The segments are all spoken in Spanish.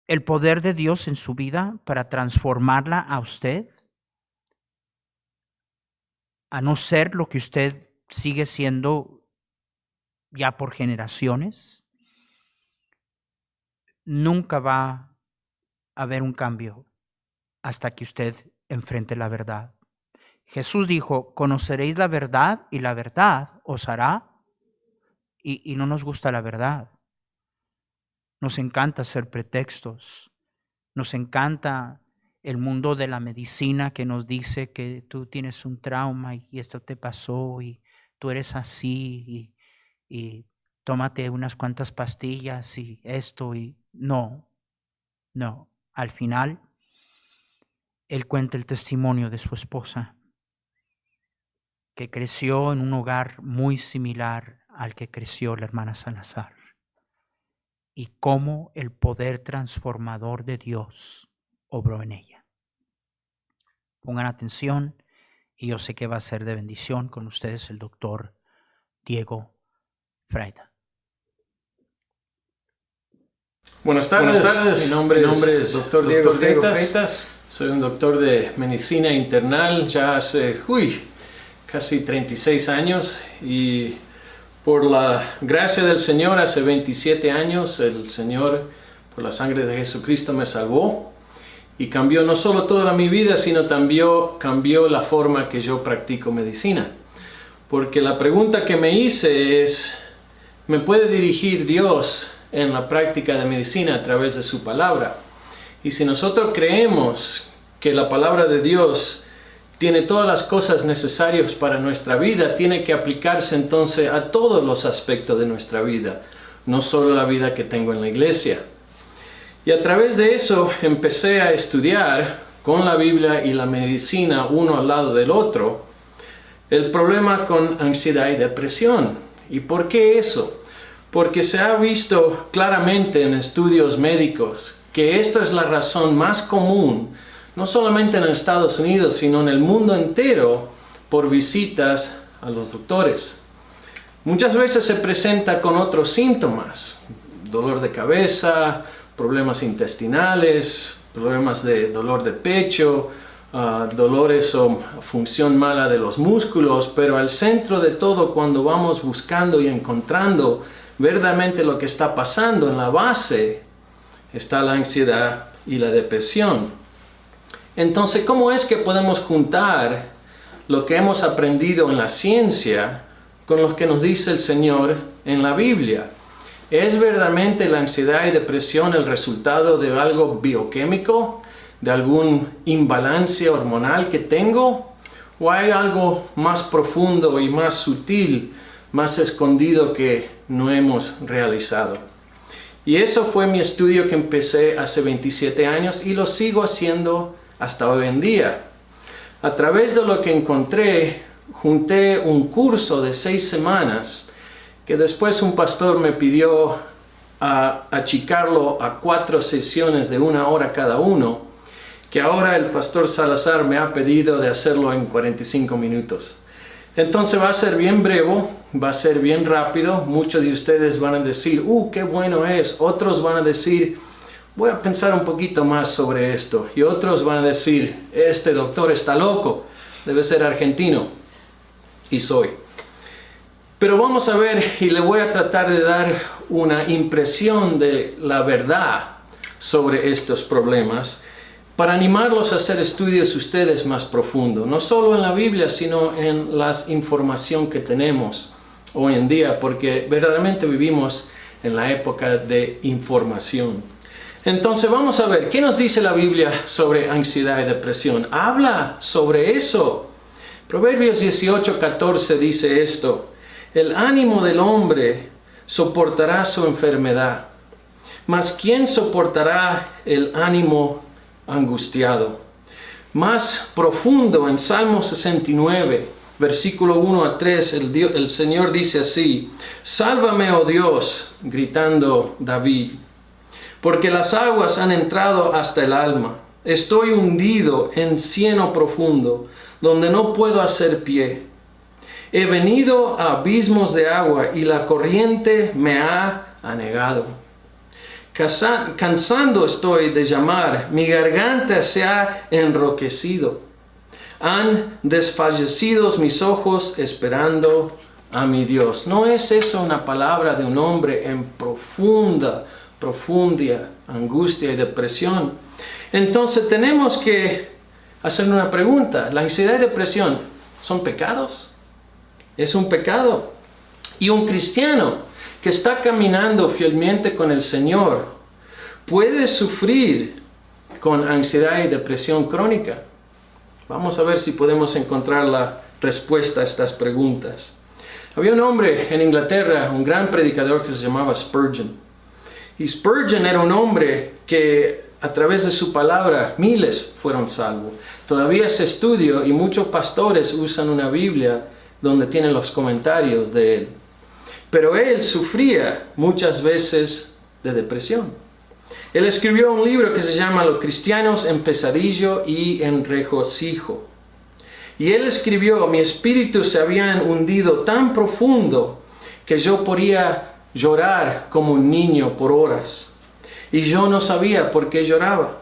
el poder de Dios en su vida para transformarla a usted, a no ser lo que usted sigue siendo ya por generaciones, nunca va a haber un cambio hasta que usted enfrente la verdad. Jesús dijo, conoceréis la verdad y la verdad os hará, y no nos gusta la verdad. Nos encanta hacer pretextos, nos encanta el mundo de la medicina que nos dice que tú tienes un trauma y esto te pasó y tú eres así y tómate unas cuantas pastillas y esto y no. Al final, él cuenta el testimonio de su esposa, que creció en un hogar muy similar al que creció la hermana Salazar, y cómo el poder transformador de Dios obró en ella. Pongan atención, y yo sé que va a ser de bendición con ustedes el doctor Diego Freita. Buenas tardes. Mi nombre es Dr. Diego Freitas. Soy un doctor de medicina internal ya hace casi 36 años, y por la gracia del Señor hace 27 años el Señor, por la sangre de Jesucristo, me salvó y cambió no solo toda mi vida, sino también cambió la forma que yo practico medicina. Porque la pregunta que me hice es, ¿me puede dirigir Dios en la práctica de medicina a través de su palabra? Y si nosotros creemos que la palabra de Dios tiene todas las cosas necesarias para nuestra vida, tiene que aplicarse entonces a todos los aspectos de nuestra vida, no solo la vida que tengo en la iglesia. Y a través de eso empecé a estudiar con la Biblia y la medicina uno al lado del otro el problema con ansiedad y depresión. ¿Y por qué eso? Porque se ha visto claramente en estudios médicos que esta es la razón más común, no solamente en Estados Unidos, sino en el mundo entero, por visitas a los doctores. Muchas veces se presenta con otros síntomas: dolor de cabeza, problemas intestinales, problemas de dolor de pecho, dolores o función mala de los músculos, pero al centro de todo, cuando vamos buscando y encontrando verdaderamente lo que está pasando, en la base está la ansiedad y la depresión. Entonces, ¿cómo es que podemos juntar lo que hemos aprendido en la ciencia con lo que nos dice el Señor en la Biblia? ¿Es verdaderamente la ansiedad y depresión el resultado de algo bioquímico, de algún imbalance hormonal que tengo? ¿O hay algo más profundo y más sutil, más escondido que no hemos realizado? Y eso fue mi estudio que empecé hace 27 años y lo sigo haciendo hasta hoy en día. A través de lo que encontré, junté un curso de 6 semanas que después un pastor me pidió achicarlo a 4 sesiones de 1 hora cada uno, que ahora el pastor Salazar me ha pedido de hacerlo en 45 minutos. Entonces va a ser bien breve, va a ser bien rápido. Muchos de ustedes van a decir, qué bueno es. Otros van a decir, voy a pensar un poquito más sobre esto. Y otros van a decir, este doctor está loco, debe ser argentino. Y soy. Pero vamos a ver, y le voy a tratar de dar una impresión de la verdad sobre estos problemas, para animarlos a hacer estudios ustedes más profundos, no solo en la Biblia, sino en la información que tenemos hoy en día, porque verdaderamente vivimos en la época de información. Entonces vamos a ver, ¿qué nos dice la Biblia sobre ansiedad y depresión? Habla sobre eso. Proverbios 18:14 dice esto: el ánimo del hombre soportará su enfermedad, mas ¿quién soportará el ánimo angustiado? Más profundo, en Salmo 69, versículo 1 a 3, el Señor dice así: sálvame, oh Dios, gritando David, porque las aguas han entrado hasta el alma. Estoy hundido en cieno profundo, donde no puedo hacer pie. He venido a abismos de agua y la corriente me ha anegado. Cansando estoy de llamar, mi garganta se ha enroquecido. Han desfallecido mis ojos esperando a mi Dios. ¿No es eso una palabra de un hombre en profunda angustia y depresión? Entonces tenemos que hacer una pregunta. ¿La ansiedad y depresión son pecados? Es un pecado. Y un cristiano que está caminando fielmente con el Señor puede sufrir con ansiedad y depresión crónica. Vamos a ver si podemos encontrar la respuesta a estas preguntas. Había un hombre en Inglaterra, un gran predicador que se llamaba Spurgeon. Y Spurgeon era un hombre que a través de su palabra miles fueron salvos. Todavía se estudia y muchos pastores usan una Biblia donde tienen los comentarios de él. Pero él sufría muchas veces de depresión. Él escribió un libro que se llama Los cristianos en pesadillo y en regocijo. Y él escribió: mi espíritu se había hundido tan profundo que yo podía llorar como un niño por horas. Y yo no sabía por qué lloraba.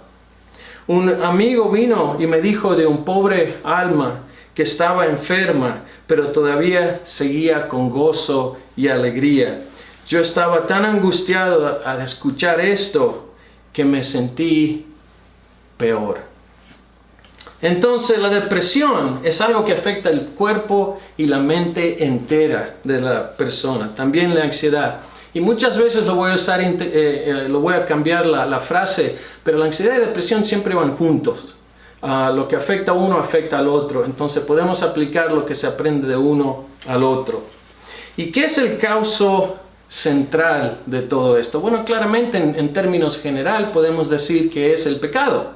Un amigo vino y me dijo de un pobre alma que estaba enferma, pero todavía seguía con gozo y alegría. Yo estaba tan angustiado al escuchar esto que me sentí peor. Entonces la depresión es algo que afecta el cuerpo y la mente entera de la persona. También la ansiedad. Y muchas veces lo voy a cambiar la frase, pero la ansiedad y depresión siempre van juntos. Lo que afecta a uno afecta al otro. Entonces podemos aplicar lo que se aprende de uno al otro. ¿Y qué es el causa central de todo esto? Bueno, claramente en términos general podemos decir que es el pecado.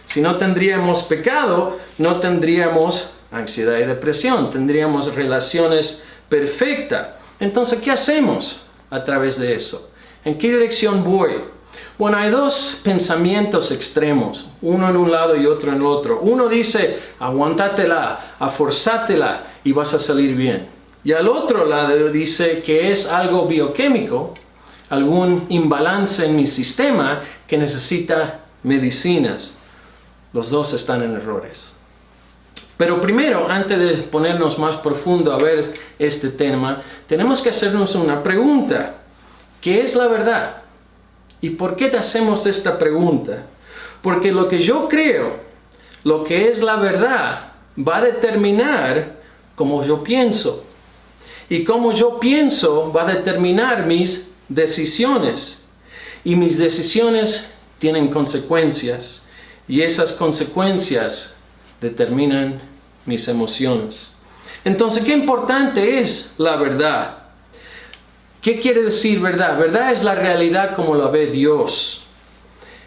Si no tendríamos pecado, no tendríamos ansiedad y depresión, tendríamos relaciones perfectas. Entonces, ¿qué hacemos a través de eso? ¿En qué dirección voy? Bueno, hay dos pensamientos extremos, uno en un lado y otro en el otro. Uno dice: aguántatela, aforzátela y vas a salir bien. Y al otro lado dice que es algo bioquímico, algún imbalance en mi sistema que necesita medicinas. Los dos están en errores. Pero primero, antes de ponernos más profundo a ver este tema, tenemos que hacernos una pregunta. ¿Qué es la verdad? ¿Y por qué te hacemos esta pregunta? Porque lo que yo creo, lo que es la verdad, va a determinar cómo yo pienso. Y cómo yo pienso va a determinar mis decisiones. Y mis decisiones tienen consecuencias. Y esas consecuencias determinan mis emociones. Entonces, ¿qué importante es la verdad? ¿Qué quiere decir verdad? Verdad es la realidad como la ve Dios.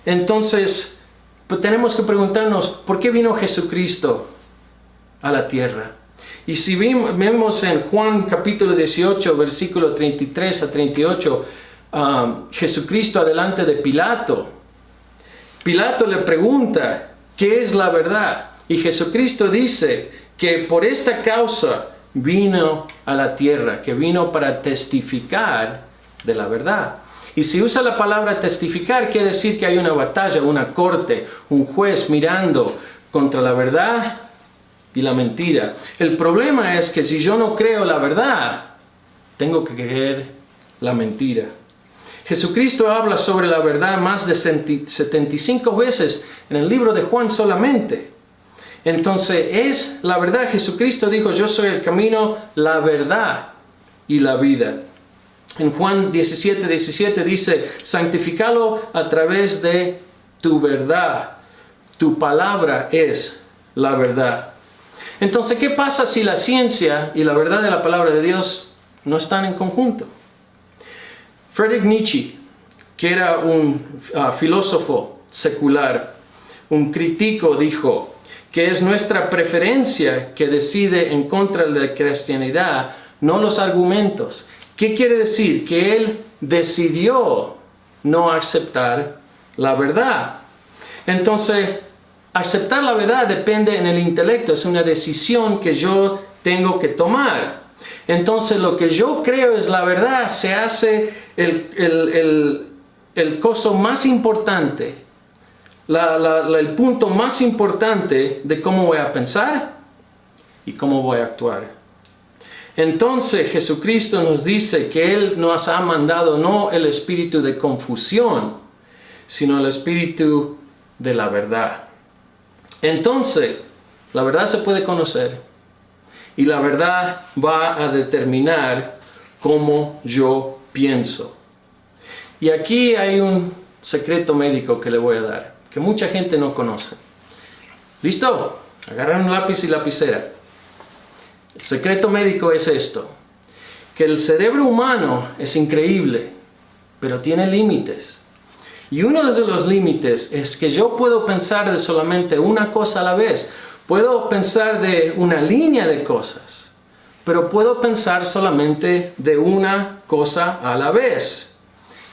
Entonces, pues tenemos que preguntarnos, ¿por qué vino Jesucristo a la tierra? Y si vemos en Juan capítulo 18, versículo 33 a 38, Jesucristo adelante de Pilato. Pilato le pregunta, ¿qué es la verdad? Y Jesucristo dice que por esta causa vino a la tierra, que vino para testificar de la verdad. Y si usa la palabra testificar, quiere decir que hay una batalla, una corte, un juez mirando contra la verdad y la mentira. El problema es que si yo no creo la verdad, tengo que creer la mentira. Jesucristo habla sobre la verdad más de 75 veces en el libro de Juan solamente. Entonces es la verdad. Jesucristo dijo: yo soy el camino, la verdad y la vida. En Juan 17:17 dice: santificalo a través de tu verdad. Tu palabra es la verdad. Entonces, ¿qué pasa si la ciencia y la verdad de la palabra de Dios no están en conjunto? Friedrich Nietzsche, que era un filósofo secular, un crítico, dijo que es nuestra preferencia que decide en contra de la cristianidad, no los argumentos. ¿Qué quiere decir? Que él decidió no aceptar la verdad. Entonces, aceptar la verdad depende en el intelecto, es una decisión que yo tengo que tomar. Entonces lo que yo creo es la verdad se hace el coso más importante, el punto más importante de cómo voy a pensar y cómo voy a actuar. Entonces Jesucristo nos dice que Él nos ha mandado no el espíritu de confusión, sino el espíritu de la verdad. Entonces, la verdad se puede conocer y la verdad va a determinar cómo yo pienso. Y aquí hay un secreto médico que le voy a dar, que mucha gente no conoce. ¿Listo? Agarran un lápiz y lapicera. El secreto médico es esto, que el cerebro humano es increíble, pero tiene límites. Y uno de los límites es que yo puedo pensar de solamente una cosa a la vez. Puedo pensar de una línea de cosas, pero puedo pensar solamente de una cosa a la vez.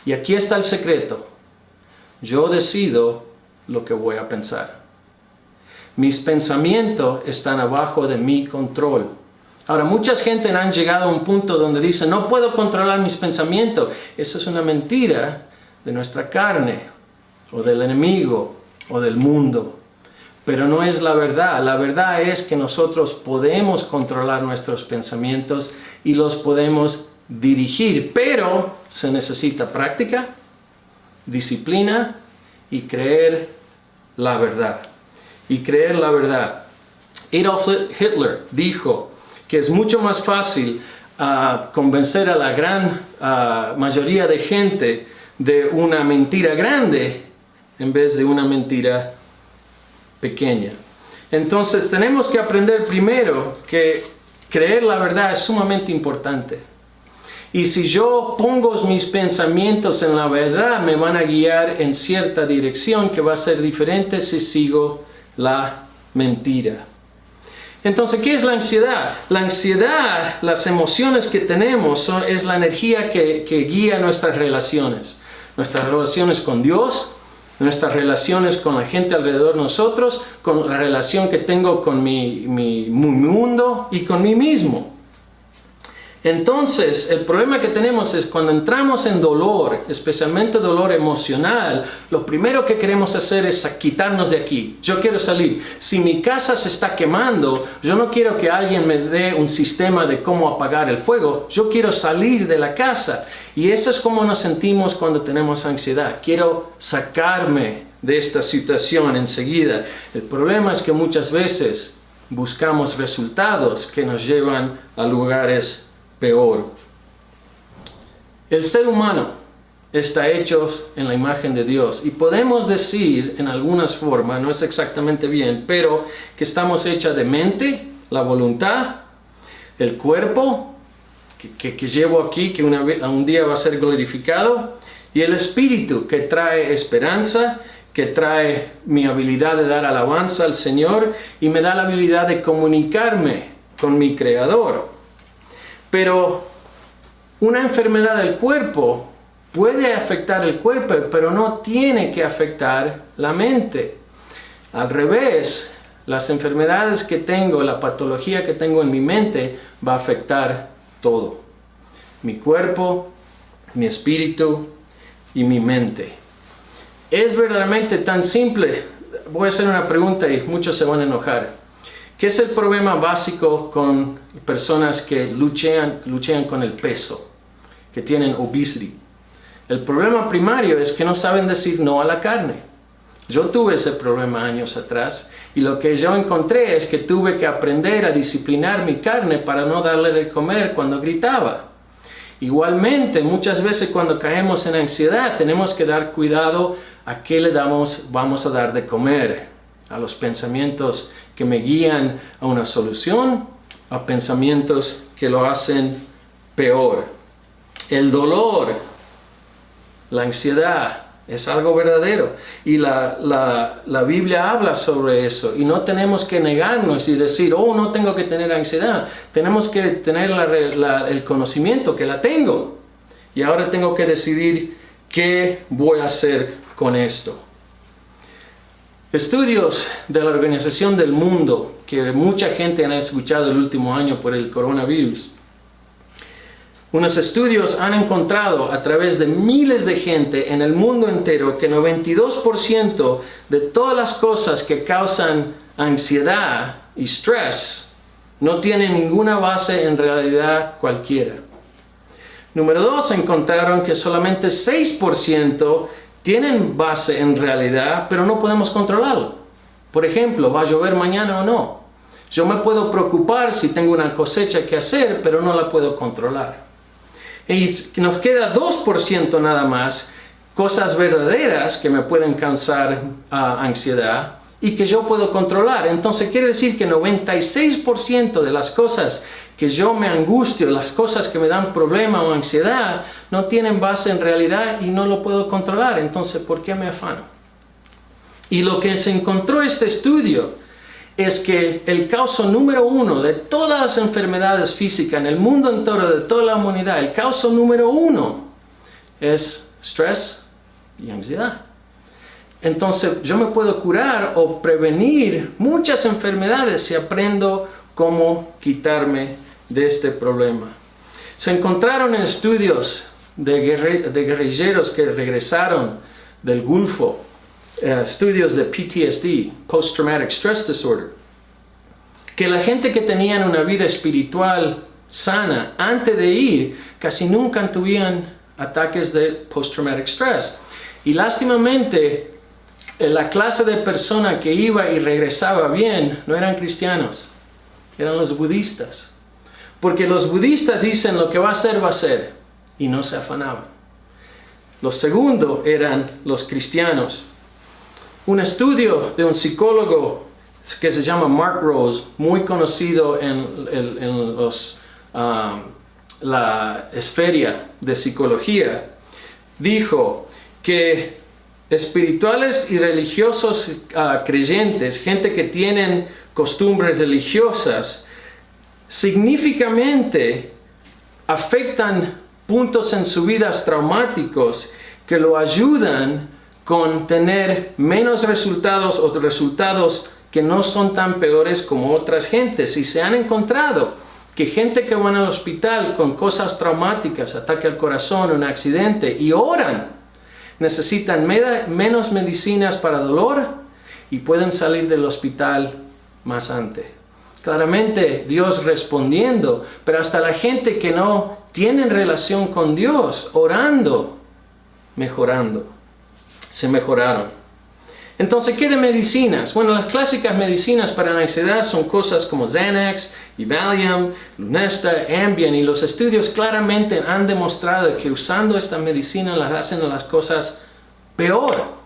Y aquí está el secreto. Yo decido lo que voy a pensar. Mis pensamientos están abajo de mi control. Ahora, mucha gente han llegado a un punto donde dicen, no puedo controlar mis pensamientos. Eso es una mentira de nuestra carne, o del enemigo, o del mundo. Pero no es la verdad. La verdad es que nosotros podemos controlar nuestros pensamientos y los podemos dirigir. Pero se necesita práctica, disciplina y creer la verdad. Y creer la verdad. Adolf Hitler dijo que es mucho más fácil convencer a la gran mayoría de gente de una mentira grande en vez de una mentira pequeña. Entonces tenemos que aprender primero que creer la verdad es sumamente importante. Y si yo pongo mis pensamientos en la verdad, me van a guiar en cierta dirección que va a ser diferente si sigo la mentira. Entonces, ¿qué es la ansiedad? La ansiedad, las emociones que tenemos, es la energía que guía nuestras relaciones. Nuestras relaciones con Dios, nuestras relaciones con la gente alrededor de nosotros, con la relación que tengo con mi mundo y con mí mismo. Entonces, el problema que tenemos es cuando entramos en dolor, especialmente dolor emocional, lo primero que queremos hacer es quitarnos de aquí. Yo quiero salir. Si mi casa se está quemando, yo no quiero que alguien me dé un sistema de cómo apagar el fuego. Yo quiero salir de la casa. Y eso es como nos sentimos cuando tenemos ansiedad. Quiero sacarme de esta situación enseguida. El problema es que muchas veces buscamos resultados que nos llevan a lugares peor. El ser humano está hecho en la imagen de Dios y podemos decir en algunas formas, no es exactamente bien, pero que estamos hechos de mente, la voluntad, el cuerpo que llevo aquí, que un día va a ser glorificado, y el espíritu que trae esperanza, que trae mi habilidad de dar alabanza al Señor y me da la habilidad de comunicarme con mi Creador. Pero una enfermedad del cuerpo puede afectar el cuerpo, pero no tiene que afectar la mente. Al revés, las enfermedades que tengo, la patología que tengo en mi mente va a afectar todo. Mi cuerpo, mi espíritu y mi mente. Es verdaderamente tan simple. Voy a hacer una pregunta y muchos se van a enojar. ¿Qué es el problema básico con personas que luchan con el peso, que tienen obesity? El problema primario es que no saben decir no a la carne. Yo tuve ese problema años atrás y lo que yo encontré es que tuve que aprender a disciplinar mi carne para no darle de comer cuando gritaba. Igualmente, muchas veces cuando caemos en ansiedad tenemos que dar cuidado a qué vamos a dar de comer, a los pensamientos que me guían a una solución, a pensamientos que lo hacen peor. El dolor, la ansiedad, es algo verdadero. Y la Biblia habla sobre eso. Y no tenemos que negarnos y decir, oh, no tengo que tener ansiedad. Tenemos que tener el conocimiento que la tengo. Y ahora tengo que decidir qué voy a hacer con esto. Estudios de la Organización del Mundo, que mucha gente ha escuchado el último año por el coronavirus, Unos estudios han encontrado a través de miles de gente en el mundo entero que 92% de todas las cosas que causan ansiedad y estrés no tienen ninguna base en realidad cualquiera. Número 2, encontraron que solamente 6% tienen base en realidad, pero no podemos controlarlo. Por ejemplo, ¿va a llover mañana o no? Yo me puedo preocupar si tengo una cosecha que hacer, pero no la puedo controlar. Y nos queda 2% nada más, cosas verdaderas que me pueden causar ansiedad y que yo puedo controlar. Entonces quiere decir que 96% de las cosas que yo me angustio, las cosas que me dan problema o ansiedad, no tienen base en realidad y no lo puedo controlar. Entonces, ¿por qué me afano? Y lo que se encontró este estudio es que el causa número 1 de todas las enfermedades físicas en el mundo entero, de toda la humanidad, el causa número 1 es estrés y ansiedad. Entonces yo me puedo curar o prevenir muchas enfermedades si aprendo cómo quitarme de este problema. Se encontraron en estudios de guerrilleros que regresaron del Golfo, estudios de PTSD, Post Traumatic Stress Disorder, que la gente que tenían una vida espiritual sana antes de ir casi nunca tuvieron ataques de Post Traumatic Stress. Y lástimamente la clase de persona que iba y regresaba bien no eran cristianos, eran los budistas. Porque los budistas dicen lo que va a ser, y no se afanaban. Lo segundo eran los cristianos. Un estudio de un psicólogo que se llama Mark Rose, muy conocido en la esfera de psicología, dijo que espirituales y religiosos creyentes, gente que tienen costumbres religiosas, significativamente afectan puntos en sus vidas traumáticos que lo ayudan con tener menos resultados o resultados que no son tan peores como otras gentes. Y se han encontrado que gente que van al hospital con cosas traumáticas, ataque al corazón, un accidente, y oran, necesitan menos medicinas para dolor y pueden salir del hospital más antes. Claramente Dios respondiendo, pero hasta la gente que no tiene relación con Dios, orando, mejorando. Se mejoraron. Entonces, ¿qué de medicinas? Bueno, las clásicas medicinas para la ansiedad son cosas como Xanax, Valium, Lunesta, Ambien, y los estudios claramente han demostrado que usando esta medicina las hacen las cosas peor.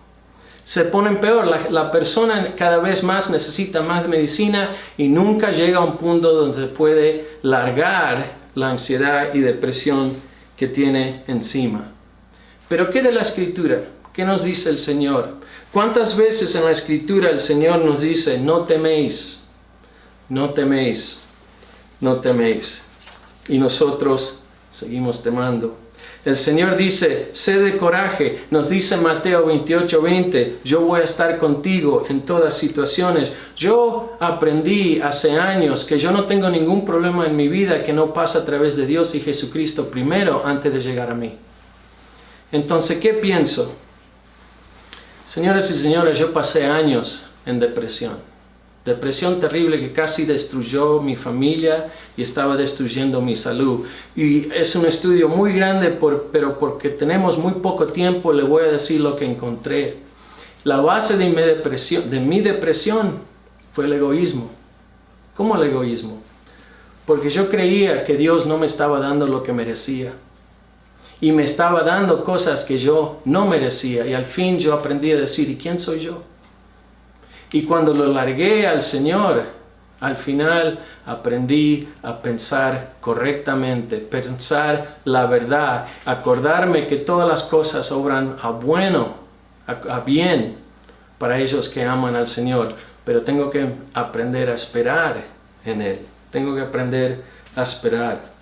Se ponen peor. La persona cada vez más necesita más medicina y nunca llega a un punto donde se puede largar la ansiedad y depresión que tiene encima. Pero ¿qué de la Escritura? ¿Qué nos dice el Señor? ¿Cuántas veces en la Escritura el Señor nos dice, no teméis, no teméis, no teméis? Y nosotros seguimos temando. El Señor dice, sé de coraje. Nos dice Mateo 28:20, yo voy a estar contigo en todas situaciones. Yo aprendí hace años que yo no tengo ningún problema en mi vida que no pasa a través de Dios y Jesucristo primero antes de llegar a mí. Entonces, ¿qué pienso? Señoras y señores, yo pasé años en depresión. Depresión terrible que casi destruyó mi familia y estaba destruyendo mi salud. Y es un estudio muy grande, pero porque tenemos muy poco tiempo, le voy a decir lo que encontré. La base de mi depresión fue el egoísmo. ¿Cómo el egoísmo? Porque yo creía que Dios no me estaba dando lo que merecía. Y me estaba dando cosas que yo no merecía. Y al fin yo aprendí a decir, ¿y quién soy yo? Y cuando lo largué al Señor, al final aprendí a pensar correctamente, pensar la verdad, acordarme que todas las cosas obran a bueno, a bien para ellos que aman al Señor. Pero tengo que aprender a esperar en Él. Tengo que aprender a esperar.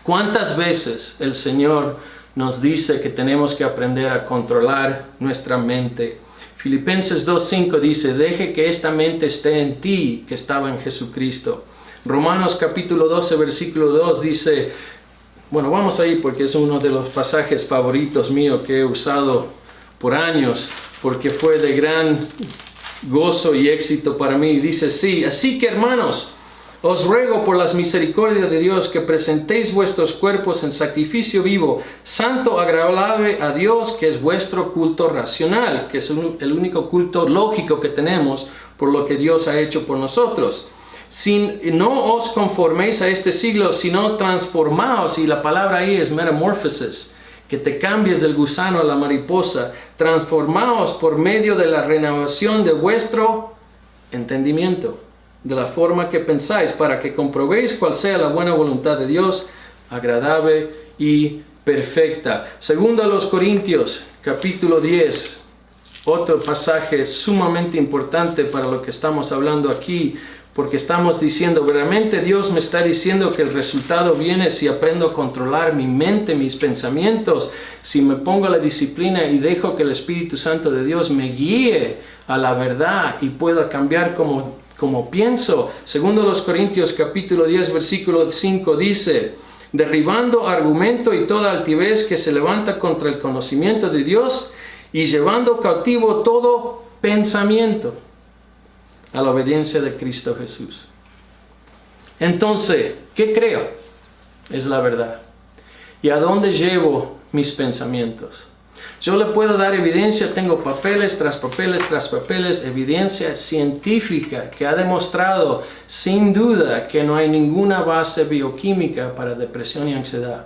¿Cuántas veces el Señor nos dice que tenemos que aprender a controlar nuestra mente? Filipenses 2:5 dice, deje que esta mente esté en ti, que estaba en Jesucristo. Romanos capítulo 12, versículo 2 dice, Bueno, vamos ahí porque es uno de los pasajes favoritos míos que he usado por años, porque fue de gran gozo y éxito para mí. Dice así que hermanos, os ruego por las misericordias de Dios que presentéis vuestros cuerpos en sacrificio vivo, santo, agradable a Dios, que es vuestro culto racional, que es el único culto lógico que tenemos por lo que Dios ha hecho por nosotros. No os conforméis a este siglo, sino transformaos, y la palabra ahí es metamorphosis, que te cambies del gusano a la mariposa, transformaos por medio de la renovación de vuestro entendimiento, de la forma que pensáis, para que comprobéis cuál sea la buena voluntad de Dios, agradable y perfecta. Segundo a los Corintios, capítulo 10, otro pasaje sumamente importante para lo que estamos hablando aquí, porque estamos diciendo, verdaderamente Dios me está diciendo que el resultado viene si aprendo a controlar mi mente, mis pensamientos, si me pongo la disciplina y dejo que el Espíritu Santo de Dios me guíe a la verdad y pueda cambiar como pienso. Segundo los Corintios capítulo 10 versículo 5 dice, derribando argumento y toda altivez que se levanta contra el conocimiento de Dios y llevando cautivo todo pensamiento a la obediencia de Cristo Jesús. Entonces, ¿qué creo? Es la verdad. ¿Y a dónde llevo mis pensamientos? Yo le puedo dar evidencia, tengo papeles tras papeles, evidencia científica que ha demostrado sin duda que no hay ninguna base bioquímica para depresión y ansiedad.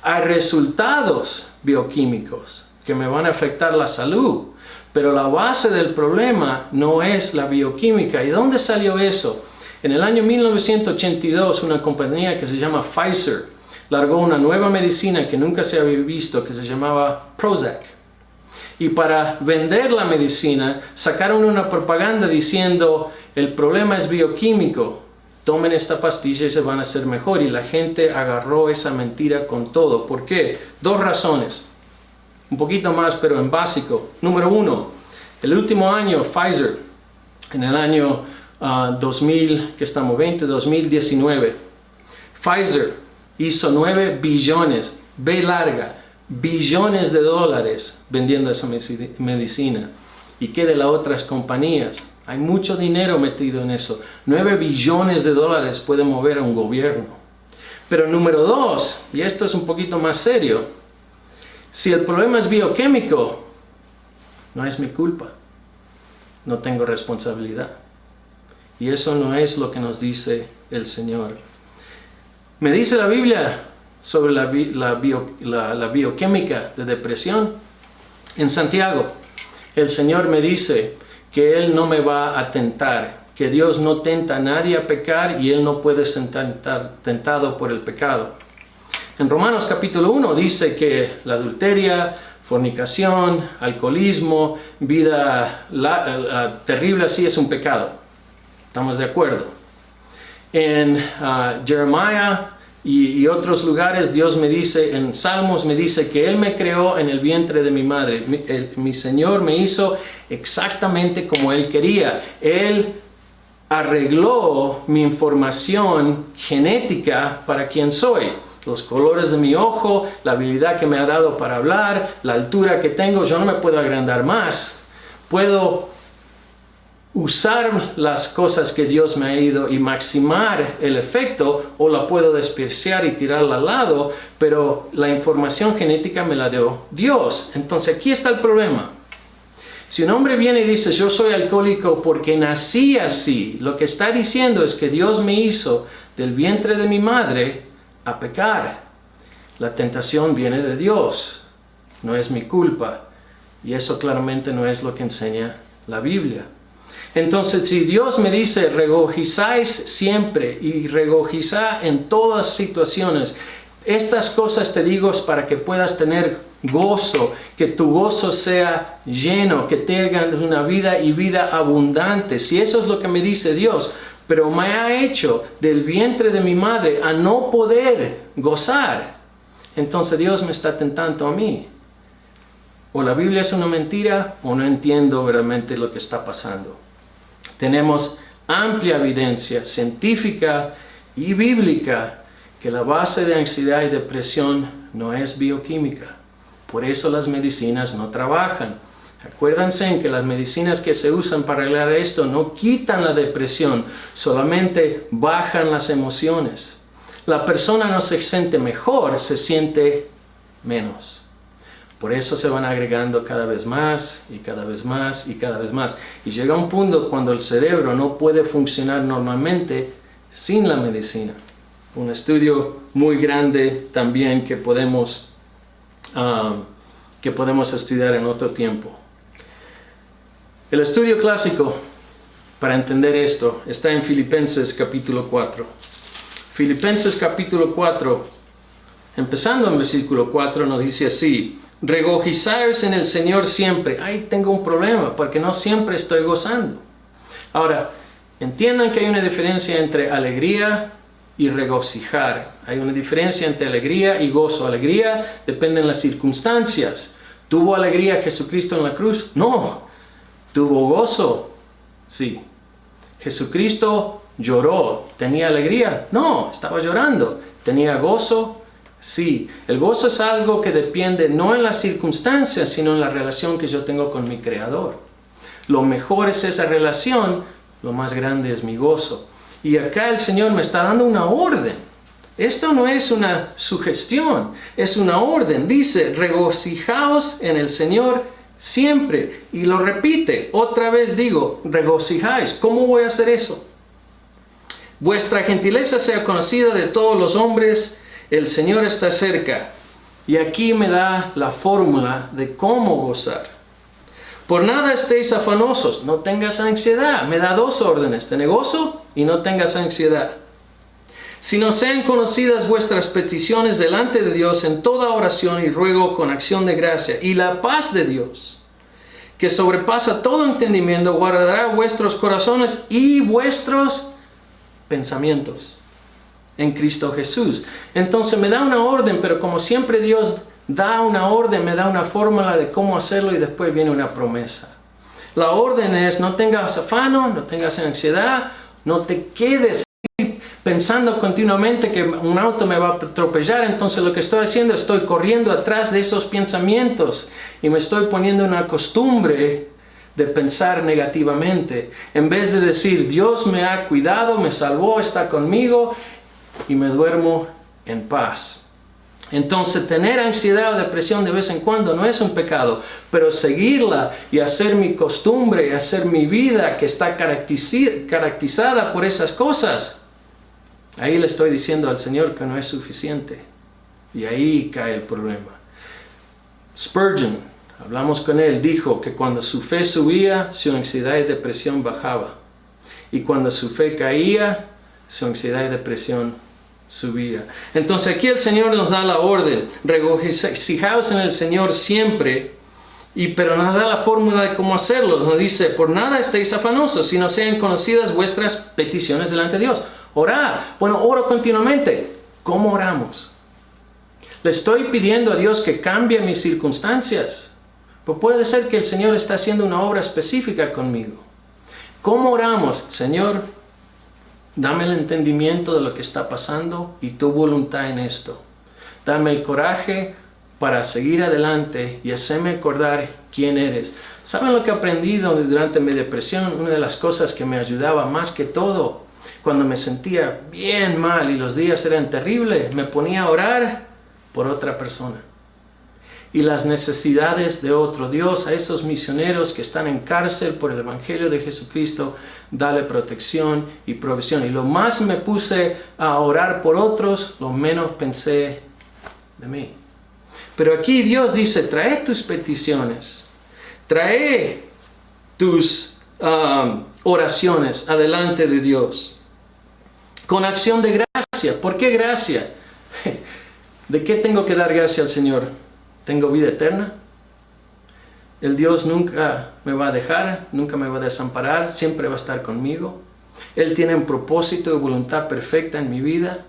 Hay resultados bioquímicos que me van a afectar la salud, pero la base del problema no es la bioquímica. ¿Y dónde salió eso? En el año 1982, una compañía que se llama Pfizer largó una nueva medicina que nunca se había visto, que se llamaba Prozac. Y para vender la medicina, sacaron una propaganda diciendo, el problema es bioquímico, tomen esta pastilla y se van a hacer mejor. Y la gente agarró esa mentira con todo. ¿Por qué? Dos razones. Un poquito más, pero en básico. Número uno, el último año Pfizer, en el año 2019, Pfizer hizo 9 billones, B larga, billones de dólares vendiendo esa medicina. ¿Y qué de las otras compañías? Hay mucho dinero metido en eso. 9 billones de dólares puede mover a un gobierno. Pero número dos, y esto es un poquito más serio, si el problema es bioquímico, no es mi culpa. No tengo responsabilidad. Y eso no es lo que nos dice el Señor. Me dice la Biblia sobre la bioquímica de depresión. En Santiago, el Señor me dice que Él no me va a tentar, que Dios no tenta a nadie a pecar y Él no puede ser tentado por el pecado. En Romanos capítulo 1 dice que la adulteria, fornicación, alcoholismo, vida terrible así es un pecado. ¿Estamos de acuerdo? En Jeremiah y otros lugares Dios me dice, en Salmos me dice que Él me creó en el vientre de mi madre. Mi Señor me hizo exactamente como Él quería. Él arregló mi información genética para quien soy. Los colores de mi ojo, la habilidad que me ha dado para hablar, la altura que tengo, yo no me puedo agrandar más. Puedo usar las cosas que Dios me ha ido y maximar el efecto, o la puedo despreciar y tirarla al lado, pero la información genética me la dio Dios. Entonces aquí está el problema. Si un hombre viene y dice, yo soy alcohólico porque nací así, lo que está diciendo es que Dios me hizo del vientre de mi madre a pecar. La tentación viene de Dios, no es mi culpa. Y eso claramente no es lo que enseña la Biblia. Entonces, si Dios me dice, regocijáis siempre y regocijá en todas situaciones, estas cosas te digo para que puedas tener gozo, que tu gozo sea lleno, que tengas una vida y vida abundante. Si eso es lo que me dice Dios, pero me ha hecho del vientre de mi madre a no poder gozar, entonces Dios me está tentando a mí. O la Biblia es una mentira, o no entiendo realmente lo que está pasando. Tenemos amplia evidencia científica y bíblica que la base de ansiedad y depresión no es bioquímica. Por eso las medicinas no trabajan. Acuérdense en que las medicinas que se usan para arreglar esto no quitan la depresión, solamente bajan las emociones. La persona no se siente mejor, se siente menos. Por eso se van agregando cada vez más y cada vez más y cada vez más. Y llega un punto cuando el cerebro no puede funcionar normalmente sin la medicina. Un estudio muy grande también que podemos estudiar en otro tiempo. El estudio clásico para entender esto está en Filipenses capítulo 4. Filipenses capítulo 4, empezando en versículo 4, nos dice así: regocijaos en el Señor siempre. Ay, tengo un problema porque no siempre estoy gozando. Ahora, entiendan que hay una diferencia entre alegría y regocijar. Hay una diferencia entre alegría y gozo. Alegría depende de las circunstancias. ¿Tuvo alegría Jesucristo en la cruz? No. ¿Tuvo gozo? Sí. ¿Jesucristo lloró? ¿Tenía alegría? No, estaba llorando. ¿Tenía gozo? Sí. El gozo es algo que depende no en las circunstancias, sino en la relación que yo tengo con mi Creador. Lo mejor es esa relación, lo más grande es mi gozo. Y acá el Señor me está dando una orden. Esto no es una sugestión, es una orden. Dice, regocijaos en el Señor siempre. Y lo repite, otra vez digo, regocijáis. ¿Cómo voy a hacer eso? Vuestra gentileza sea conocida de todos los hombres, el Señor está cerca. Y aquí me da la fórmula de cómo gozar. Por nada estéis afanosos, no tengas ansiedad. Me da dos órdenes, ten gozo y no tengas ansiedad. Sino sean conocidas vuestras peticiones delante de Dios en toda oración y ruego con acción de gracia. Y la paz de Dios, que sobrepasa todo entendimiento, guardará vuestros corazones y vuestros pensamientos en Cristo Jesús. Entonces me da una orden, pero como siempre Dios da una orden, me da una fórmula de cómo hacerlo y después viene una promesa. La orden es: no tengas afano, no tengas ansiedad, no te quedes pensando continuamente que un auto me va a atropellar. Entonces lo que estoy haciendo, estoy corriendo atrás de esos pensamientos y me estoy poniendo una costumbre de pensar negativamente. En vez de decir, Dios me ha cuidado, me salvó, está conmigo, y me duermo en paz. Entonces tener ansiedad o depresión de vez en cuando no es un pecado, pero seguirla y hacer mi costumbre, hacer mi vida que está caracterizada por esas cosas, ahí le estoy diciendo al Señor que no es suficiente. Y ahí cae el problema. Spurgeon, hablamos con él, dijo que cuando su fe subía, su ansiedad y depresión bajaba. Y cuando su fe caía, su ansiedad y depresión subía. Entonces aquí el Señor nos da la orden: regocijaos en el Señor siempre, pero nos da la fórmula de cómo hacerlo. Nos dice: por nada estéis afanosos, sino sean conocidas vuestras peticiones delante de Dios. Orad. Bueno, oro continuamente. ¿Cómo oramos? Le estoy pidiendo a Dios que cambie mis circunstancias, pues puede ser que el Señor está haciendo una obra específica conmigo. ¿Cómo oramos? Señor, dame el entendimiento de lo que está pasando y tu voluntad en esto. Dame el coraje para seguir adelante y hacerme acordar quién eres. ¿Saben lo que he aprendido durante mi depresión? Una de las cosas que me ayudaba más que todo, cuando me sentía bien mal y los días eran terribles, me ponía a orar por otra persona. Y las necesidades de otro. Dios, a esos misioneros que están en cárcel por el Evangelio de Jesucristo, dale protección y provisión. Y lo más me puse a orar por otros, lo menos pensé de mí. Pero aquí Dios dice: trae tus peticiones, trae tus oraciones adelante de Dios, con acción de gracia. ¿Por qué gracia? ¿De qué tengo que dar gracia al Señor? ¿Tengo vida eterna? El Dios nunca me va a dejar, nunca me va a desamparar, siempre va a estar conmigo. Él tiene un propósito y voluntad perfecta en mi vida.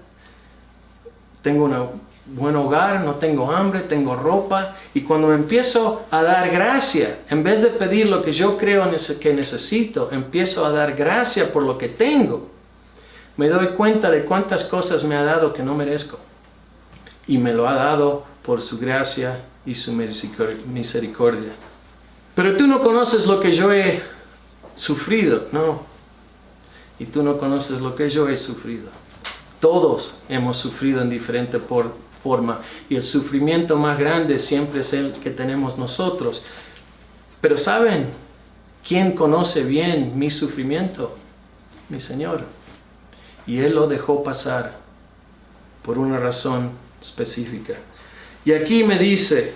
Tengo un buen hogar, no tengo hambre, tengo ropa. Y cuando me empiezo a dar gracia, en vez de pedir lo que yo creo que necesito, empiezo a dar gracia por lo que tengo. me doy cuenta de cuántas cosas me ha dado que no merezco. Y me lo ha dado por su gracia y su misericordia. Pero tú no conoces lo que yo he sufrido, no. Y tú no conoces lo que yo he sufrido. Todos hemos sufrido en diferente forma. Y el sufrimiento más grande siempre es el que tenemos nosotros. Pero ¿saben quién conoce bien mi sufrimiento? Mi Señor. Y Él lo dejó pasar por una razón específica. Y aquí me dice,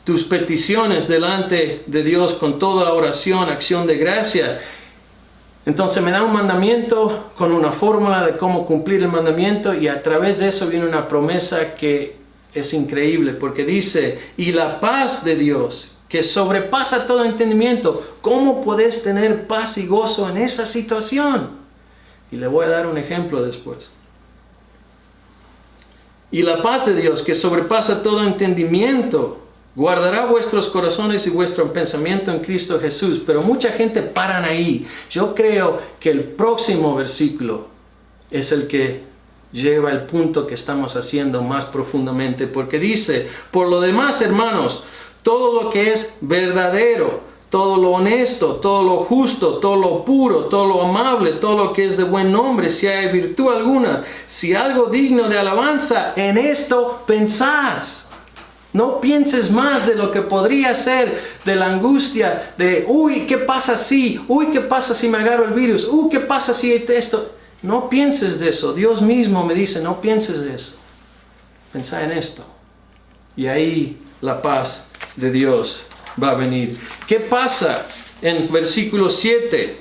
tus peticiones delante de Dios con toda oración, acción de gracia. Entonces me da un mandamiento con una fórmula de cómo cumplir el mandamiento, y a través de eso viene una promesa que es increíble, porque dice, y la paz de Dios, que sobrepasa todo entendimiento. ¿Cómo puedes tener paz y gozo en esa situación? Y le voy a dar un ejemplo después. Y la paz de Dios, que sobrepasa todo entendimiento, guardará vuestros corazones y vuestro pensamiento en Cristo Jesús. Pero mucha gente paran ahí. Yo creo que el próximo versículo es el que lleva el punto que estamos haciendo más profundamente. Porque dice, por lo demás, hermanos, todo lo que es verdadero, todo lo honesto, todo lo justo, todo lo puro, todo lo amable, todo lo que es de buen nombre, si hay virtud alguna, si algo digno de alabanza, en esto pensad. No pienses más de lo que podría ser, de la angustia, de, uy, ¿qué pasa si? Uy, ¿qué pasa si me agarro el virus? Uy, ¿qué pasa si esto? No pienses de eso. Dios mismo me dice, no pienses de eso. Pensá en esto. Y ahí la paz de Dios va a venir. ¿Qué pasa en versículo 7?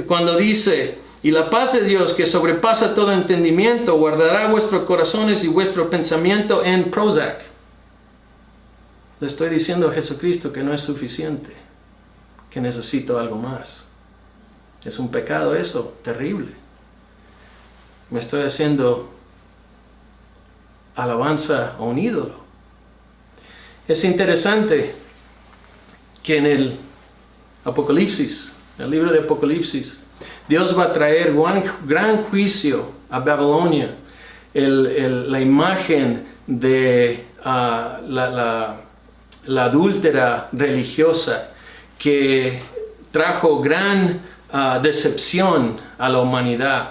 Cuando dice, y la paz de Dios que sobrepasa todo entendimiento, guardará vuestros corazones y vuestro pensamiento en Prozac. Le estoy diciendo a Jesucristo que no es suficiente, que necesito algo más. Es un pecado eso, terrible. Me estoy haciendo alabanza a un ídolo. Es interesante que en el Apocalipsis, el libro de Apocalipsis, Dios va a traer gran juicio a Babilonia. La imagen de la adúltera religiosa que trajo gran decepción a la humanidad.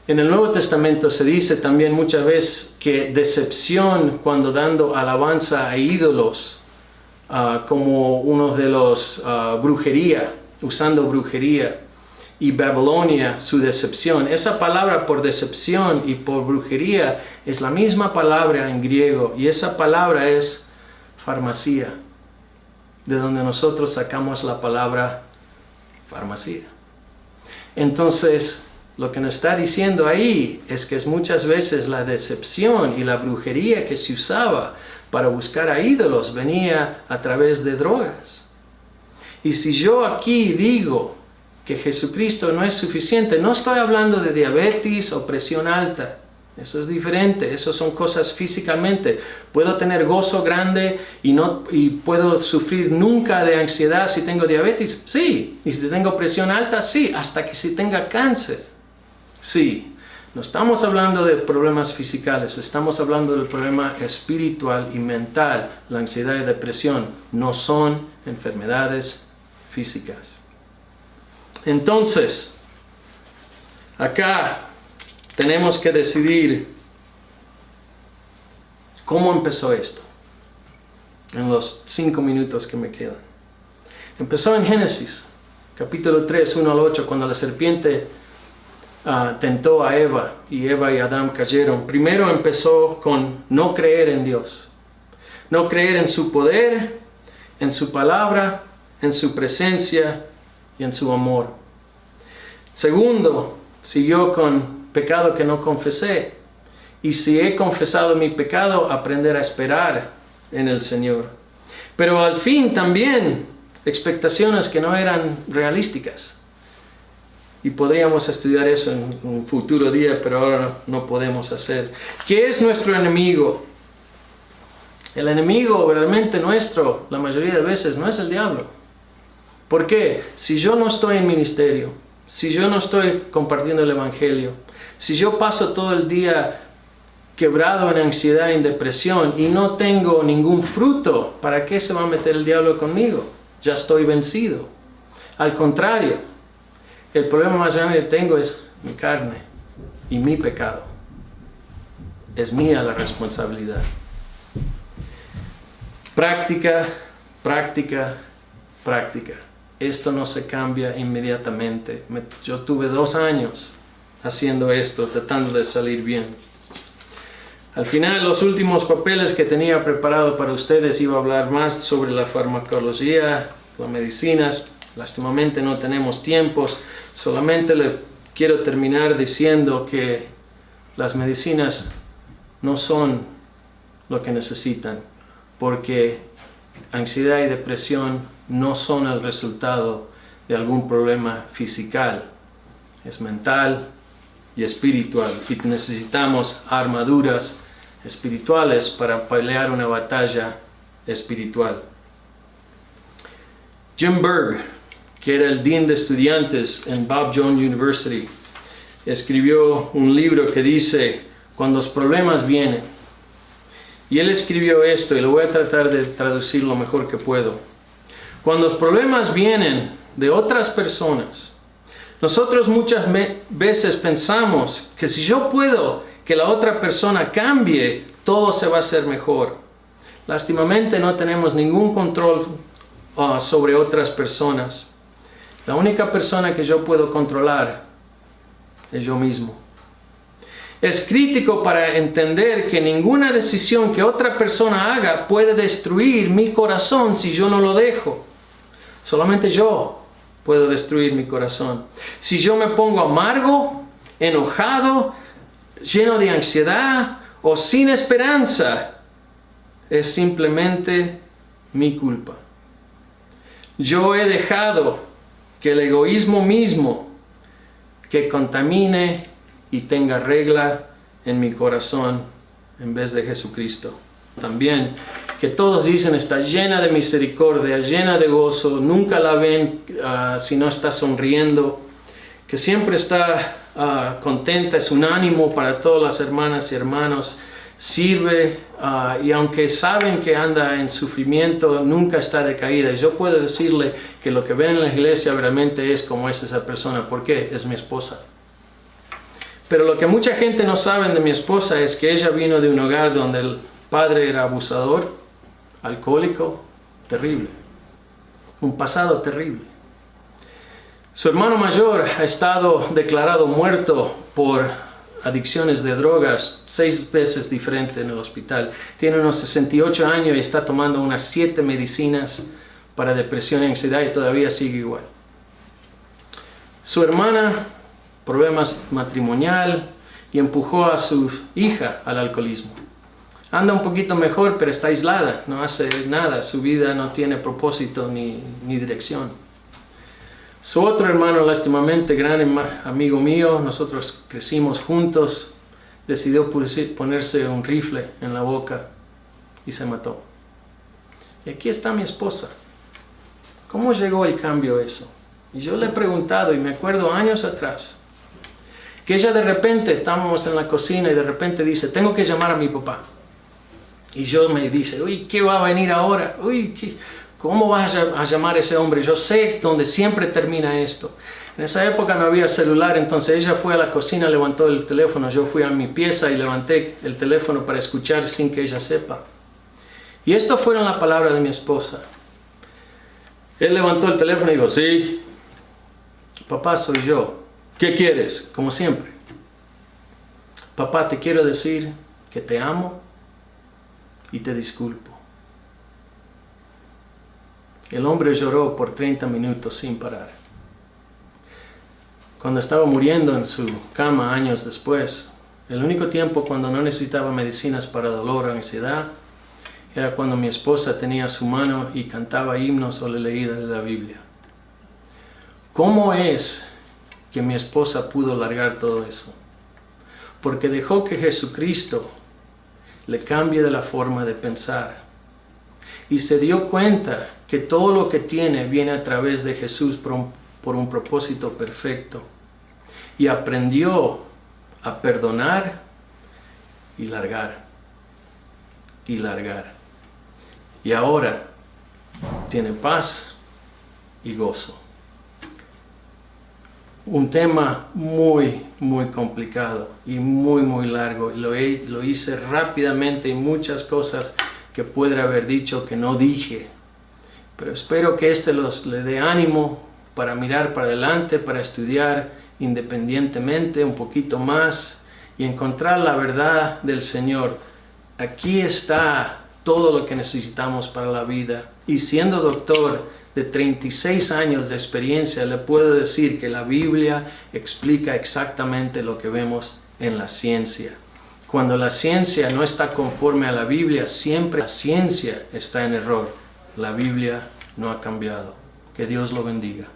En el Nuevo Testamento se dice también muchas veces que decepción cuando dando alabanza a ídolos, como uno de los brujería, usando brujería, y Babilonia, su decepción. Esa palabra por decepción y por brujería es la misma palabra en griego, y esa palabra es farmacia, de donde nosotros sacamos la palabra farmacia. Entonces, lo que nos está diciendo ahí es que es muchas veces la decepción y la brujería que se usaba para buscar a ídolos venía a través de drogas. Y si yo aquí digo que Jesucristo no es suficiente, no estoy hablando de diabetes o presión alta. Eso es diferente, eso son cosas físicamente. Puedo tener gozo grande y puedo sufrir nunca de ansiedad si tengo diabetes, sí. Y si tengo presión alta, sí, hasta que si tenga cáncer, sí. No estamos hablando de problemas físicos, estamos hablando del problema espiritual y mental. La ansiedad y depresión no son enfermedades físicas. Entonces, acá tenemos que decidir cómo empezó esto, en los 5 minutos que me quedan. Empezó en Génesis, capítulo 3, 1 al 8, cuando la serpiente tentó a Eva, y Eva y Adán cayeron. Primero empezó con no creer en Dios, no creer en su poder, en su palabra, en su presencia y en su amor. Segundo, siguió con pecado que no confesé. Y si he confesado mi pecado, aprender a esperar en el Señor. Pero al fin también expectaciones que no eran realísticas. Y podríamos estudiar eso en un futuro día, pero ahora no podemos hacer. ¿Qué es nuestro enemigo? El enemigo verdaderamente nuestro, la mayoría de veces, no es el diablo. ¿Por qué? Si yo no estoy en ministerio, si yo no estoy compartiendo el Evangelio, si yo paso todo el día quebrado en ansiedad, en depresión y no tengo ningún fruto, ¿para qué se va a meter el diablo conmigo? Ya estoy vencido. Al contrario, el problema más grande que tengo es mi carne y mi pecado. Es mía la responsabilidad. Práctica, práctica, práctica. Esto no se cambia inmediatamente. Yo tuve 2 años haciendo esto, tratando de salir bien. Al final, los últimos papeles que tenía preparado para ustedes iba a hablar más sobre la farmacología, las medicinas. Lastimamente no tenemos tiempos. Solamente le quiero terminar diciendo que las medicinas no son lo que necesitan, porque ansiedad y depresión no son el resultado de algún problema físico. Es mental y espiritual. Y necesitamos armaduras espirituales para pelear una batalla espiritual. Jim Berg, que era el dean de estudiantes en Bob Jones University, escribió un libro que dice Cuando los problemas vienen. Y él escribió esto, y lo voy a tratar de traducir lo mejor que puedo. Cuando los problemas vienen de otras personas, nosotros muchas veces pensamos que si yo puedo que la otra persona cambie, todo se va a hacer mejor. Lástimamente no tenemos ningún control sobre otras personas. La única persona que yo puedo controlar es yo mismo. Es crítico para entender que ninguna decisión que otra persona haga puede destruir mi corazón si yo no lo dejo. Solamente yo puedo destruir mi corazón. Si yo me pongo amargo, enojado, lleno de ansiedad o sin esperanza, es simplemente mi culpa. Yo he dejado que el egoísmo mismo que contamine y tenga regla en mi corazón en vez de Jesucristo. También que todos dicen está llena de misericordia, llena de gozo, nunca la ven si no está sonriendo, que siempre está contenta, es un ánimo para todas las hermanas y hermanos, sirve y aunque saben que anda en sufrimiento, nunca está decaída. Y yo puedo decirle que lo que ven en la iglesia realmente es como es esa persona. ¿Por qué? Es mi esposa. Pero lo que mucha gente no sabe de mi esposa es que ella vino de un hogar donde el padre era abusador, alcohólico, terrible. Un pasado terrible. Su hermano mayor ha estado declarado muerto por adicciones de drogas 6 veces diferente en el hospital. Tiene unos 68 años y está tomando unas 7 medicinas para depresión y ansiedad y todavía sigue igual. Su hermana, problemas matrimonial y empujó a su hija al alcoholismo. Anda un poquito mejor, pero está aislada, no hace nada, su vida no tiene propósito ni dirección. Su otro hermano, lástimamente, gran amigo mío, nosotros crecimos juntos, decidió ponerse un rifle en la boca y se mató. Y aquí está mi esposa. ¿Cómo llegó el cambio a eso? Y yo le he preguntado, y me acuerdo años atrás, que ella de repente, estábamos en la cocina y de repente dice, tengo que llamar a mi papá. Y yo me dice, uy, ¿qué va a venir ahora? Uy, ¿cómo vas a llamar a ese hombre? Yo sé dónde siempre termina esto. En esa época no había celular, entonces ella fue a la cocina, levantó el teléfono, yo fui a mi pieza y levanté el teléfono para escuchar sin que ella sepa. Y esto fueron las palabras de mi esposa. Él levantó el teléfono y dijo, sí, papá, soy yo. ¿Qué quieres? Como siempre. Papá, te quiero decir que te amo y te disculpo. El hombre lloró por 30 minutos sin parar. Cuando estaba muriendo en su cama años después, el único tiempo cuando no necesitaba medicinas para dolor o ansiedad era cuando mi esposa tenía su mano y cantaba himnos o le leía de la Biblia. ¿Cómo es que mi esposa pudo largar todo eso? Porque dejó que Jesucristo le cambie de la forma de pensar. Y se dio cuenta que todo lo que tiene viene a través de Jesús por un propósito perfecto. Y aprendió a perdonar y largar. Y largar. Y ahora tiene paz y gozo. Un tema muy complicado y muy largo. Lo hice rápidamente y muchas cosas que podría haber dicho que no dije. Pero espero que le dé ánimo para mirar para adelante, para estudiar independientemente un poquito más y encontrar la verdad del Señor. Aquí está todo lo que necesitamos para la vida. Y siendo doctor de 36 años de experiencia, le puedo decir que la Biblia explica exactamente lo que vemos en la ciencia. Cuando la ciencia no está conforme a la Biblia, siempre la ciencia está en error. La Biblia no ha cambiado. Que Dios lo bendiga.